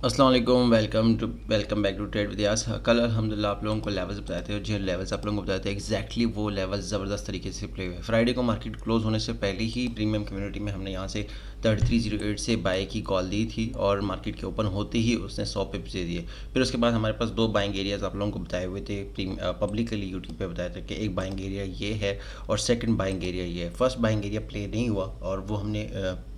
अस्सलाम वालेकुम, welcome back to trade with Yas. कल अल्हम्दुलिल्लाह आप लोगों को लेवल्स बताए थे और जो लेवल्स आप लोगों को बताए थे एग्जैक्टली वो लेवल्स ज़बरदस्त तरीके से प्ले हुए। फ्राइडे को मार्केट क्लोज होने से पहले ही प्रीमियम कम्युनिटी में हमने यहाँ से 3308 से बाय की कॉल दी थी और मार्केट के ओपन होते ही उसने 100 पिप्स दे दिए। फिर उसके बाद हमारे पास दो बाइंग एरियाज़ आप लोगों को बताए हुए थे, पब्लिकली यूट्यूब पे बताया था कि एक बाइंग एरिया ये है और सेकंड बाइंग एरिया ये है। फर्स्ट बाइंग एरिया प्ले नहीं हुआ और वो हमने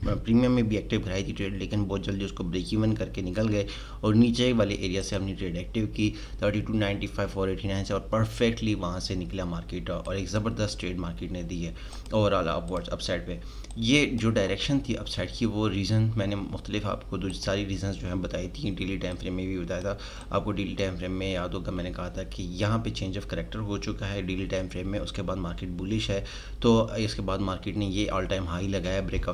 प्रीमियम में भी एक्टिव कराई थी ट्रेड, लेकिन बहुत जल्दी उसको ब्रेक इवन करके निकल गए और नीचे वाले एरिया से हमने ट्रेड एक्टिव की 3295 489 से और परफेक्टली वहाँ से निकला मार्केट और एक ज़बरदस्त ट्रेड मार्केट ने दी है ओवरऑल अपवर्ड्स अपसाइड पे। ये जो डायरेक्शन थी अपसाइड की वो रीज़न मैंने मुख्तलिफ आपको दो सारी रीज़न जो है बताई थी, डेली टाइम फ्रेम में भी बताया था आपको। डेली टाइम फ्रेम में याद होगा मैंने कहा था कि यहाँ पे चेंज ऑफ करेक्टर हो चुका है डेली टाइम फ्रेम में, उसके बाद मार्केट बुलिश है। तो इसके बाद मार्केट ने ये ऑल टाइम हाई लगाया, ब्रेक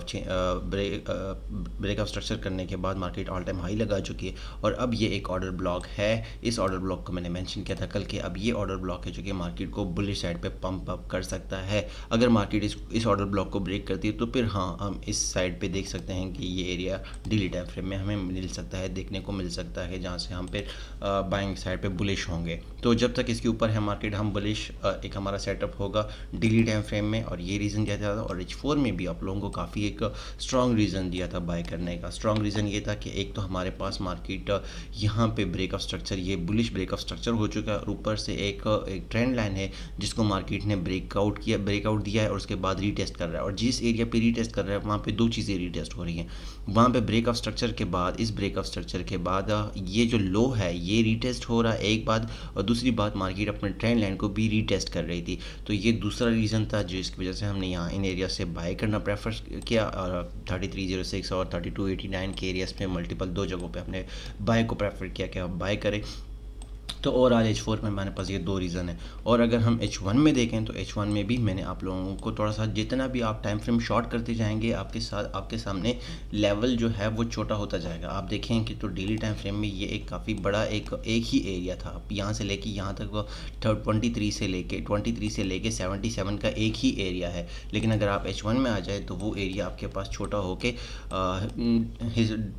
ऑफ स्ट्रक्चर करने के बाद मार्केट ऑल टाइम हाई लगा चुकी है और अब ये एक ऑर्डर ब्लॉक है। इस ऑर्डर ब्लॉक को मैंने मेंशन किया था कल के, अब ये ऑर्डर ब्लॉक है जो कि मार्केट को बुलिश साइड पे पंप अप कर सकता है। अगर मार्केट इस ऑर्डर ब्लॉक को ब्रेक करती है तो फिर हाँ हम इस साइड पे देख सकते हैं कि ये एरिया डेली टाइम फ्रेम में हमें मिल सकता है, देखने को मिल सकता है, जहाँ से हम फिर बाइंग साइड पे बुलिश होंगे। तो जब तक इसके ऊपर है मार्केट हम बुलिश एक हमारा सेटअप होगा डेली टाइम फ्रेम में और ये रीज़न दिया था। और H4 में भी आप लोगों को काफ़ी एक स्ट्रॉन्ग रीज़न दिया था बाय करने का। स्ट्रॉन्ग रीज़न ये था कि एक तो हमारे पास मार्केट यहाँ पे ब्रेक ऑफ स्ट्रक्चर, ये बुलिश ब्रेक ऑफ स्ट्रक्चर हो चुका है और ऊपर से एक ट्रेंड लाइन है जिसको मार्केट ने ब्रेकआउट दिया है और उसके बाद रीटेस्ट कर रहा है। और जिस एरिया पे रीटेस्ट कर रहा है वहाँ पे दो चीज़ें रीटेस्ट हो रही हैं। वहाँ पे ब्रेक ऑफ स्ट्रक्चर के बाद, इस ब्रेक ऑफ स्ट्रक्चर के बाद ये जो लो है ये रीटेस्ट हो रहा है एक बात, और दूसरी बात मार्केट अपने ट्रेंड लाइन को भी रीटेस्ट कर रही थी। तो ये दूसरा रीज़न था जिसकी वजह से हमने यहाँ इन एरिया से बाय करना प्रेफर किया और 3306 और 3289 के एरियाज में मल्टीपल दो जगहों पे हमने बाय को प्रेफर किया कि हम बाय करें। तो ओवरऑल H4 में हमारे पास ये दो रीज़न है। और अगर हम H1 में देखें तो H1 में भी मैंने आप लोगों को थोड़ा सा, जितना भी आप टाइम फ्रेम शॉर्ट करते जाएंगे आपके सामने लेवल जो है वो छोटा होता जाएगा। आप देखें कि तो डेली टाइम फ्रेम में ये एक काफ़ी बड़ा एक ही एरिया था, यहाँ से लेके यहाँ तक वो 23 से लेके 77 का एक ही एरिया है। लेकिन अगर आप H1 में आ जाए तो वो एरिया आपके पास छोटा होके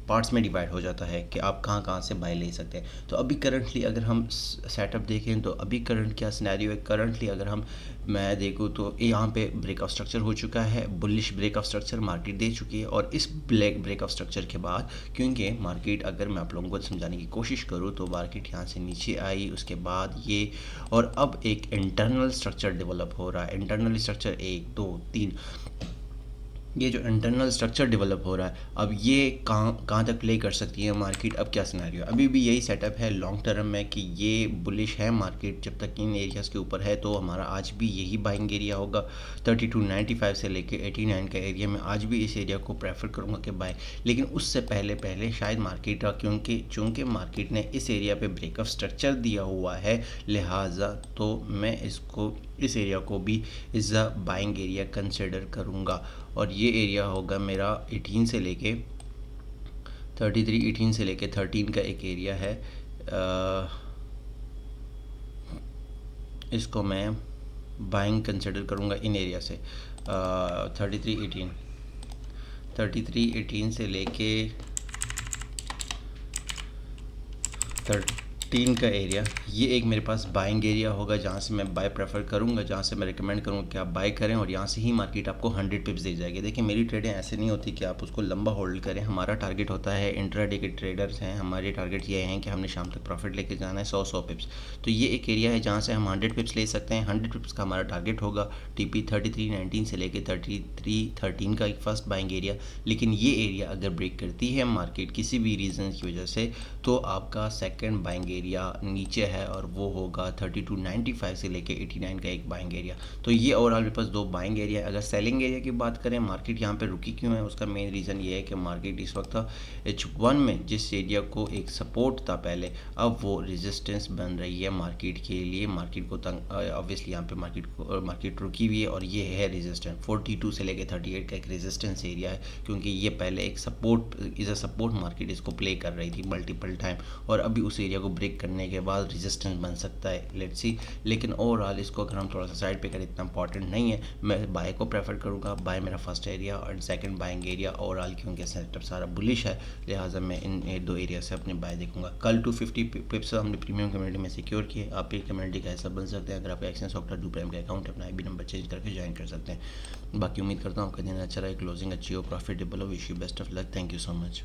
पार्ट्स में डिवाइड हो जाता है कि आप कहाँ कहाँ से बाय ले सकते हैं। तो अभी करंटली अगर हम सेटअप देखें तो अभी करंट क्या सिनेरियो है, करंटली अगर मैं देखूँ तो यहाँ पे ब्रेक ऑफ स्ट्रक्चर हो चुका है, bullish break of structure market दे चुकी है। और इस ब्रेक ऑफ स्ट्रक्चर के बाद, क्योंकि मार्केट अगर मैं आप लोगों को समझाने की कोशिश करूँ तो मार्केट यहाँ से नीचे आई, उसके बाद ये, और अब एक इंटरनल स्ट्रक्चर डेवलप हो रहा है। इंटरनल स्ट्रक्चर 1 2 3, ये जो इंटरनल स्ट्रक्चर डेवलप हो रहा है अब ये कहाँ तक प्ले कर सकती है मार्केट। अब क्या सिनेरियो, अभी भी यही सेटअप है लॉन्ग टर्म में कि ये बुलिश है मार्केट जब तक इन एरियाज़ के ऊपर है। तो हमारा आज भी यही बाइंग एरिया होगा 3295 से लेके 89 का एरिया में, आज भी इस एरिया को प्रेफर करूँगा कि बाय। लेकिन उससे पहले शायद मार्केट, क्योंकि चूँकि मार्केट ने इस एरिया पे ब्रेक ऑफ स्ट्रक्चर दिया हुआ है, लिहाजा तो मैं इस एरिया को भी is a buying area consider करूँगा। और ये एरिया होगा मेरा 18 से लेके 18 से लेके 13 का एक एरिया है। इसको मैं बाइंग कंसिडर करूँगा इन एरिया से 3318 से लेके 13 का एरिया, ये एक मेरे पास बाइंग एरिया होगा जहाँ से मैं बाय प्रेफर करूँगा, जहाँ से मैं रिकमेंड करूँगा कि आप बाय करें और यहाँ से ही मार्केट आपको 100 पिप्स दे जाएगी। देखिए मेरी ट्रेडें ऐसे नहीं होती कि आप उसको लंबा होल्ड करें। हमारा टारगेट होता है, इंट्राडे के ट्रेडर्स हैं, हमारे टारगेट ये हैं कि हमने शाम तक प्रॉफिट लेके जाना है 100 पिप्स। तो ये एक एरिया है जहाँ से हम 100 पिप्स ले सकते हैं। 100 पिप्स का हमारा टारगेट होगा। TP 3319 से लेके 3313 का एक फर्स्ट बाइंग एरिया। लेकिन ये एरिया अगर ब्रेक करती है मार्केट किसी भी रीज़न की वजह से, तो आपका सेकेंड बाइंग एरिया नीचे है और वो होगा 3295 से लेके 89 का एक बाइंग एरिया। तो ये ओवरऑल मेरे पास दो बाइंग एरिया। अगर सेलिंग एरिया की बात करें, मार्केट यहाँ पे रुकी क्यों है, उसका मेन रीज़न ये है कि मार्केट इस वक्त H1 में जिस एरिया को एक सपोर्ट था पहले, अब वो रेजिस्टेंस बन रही है मार्केट के लिए। मार्केट को तंग, ऑब्वियसली यहाँ पे मार्केट रुकी हुई है और ये है रेजिस्टेंस 42 से लेके 38 का एक रेजिस्टेंस एरिया है, क्योंकि ये पहले एक सपोर्ट मार्केट इसको प्ले कर रही थी मल्टीपल टाइम और अभी उस एरिया को ब्रेक ब्रेक करने के बाद रेजिस्टेंस बन सकता है, लेट्स सी। लेकिन ओवरऑल इसको अगर हम थोड़ा सा साइड पे करें इतना इंपॉर्टेंट नहीं है। मैं बाय को प्रेफर करूँगा, बाय मेरा फर्स्ट एरिया और सेकंड बाइंग एरिया ओवरऑल, क्योंकि सेटअप सारा बुलिश है, लिहाजा मैं इन दो एरिया से अपने बाय देखूंगा। कल 250 पिप्स हमने प्रीमियम कम्युनिटी में सिक्योर किए। आप भी कम्युनिटी का हिस्सा बन सकते हैं अगर आपका एक्सचेंज सॉफ्टवेयर डू प्राइम का अकाउंट है, अपना आईबी नंबर चेंज करके ज्वाइन कर सकते हैं। बाकी उम्मीद करता हूँ आपका दिन अच्छा रहे, क्लोजिंग अच्छी हो, प्रॉफिटेबल हो। Wish you best of luck. Thank you so much.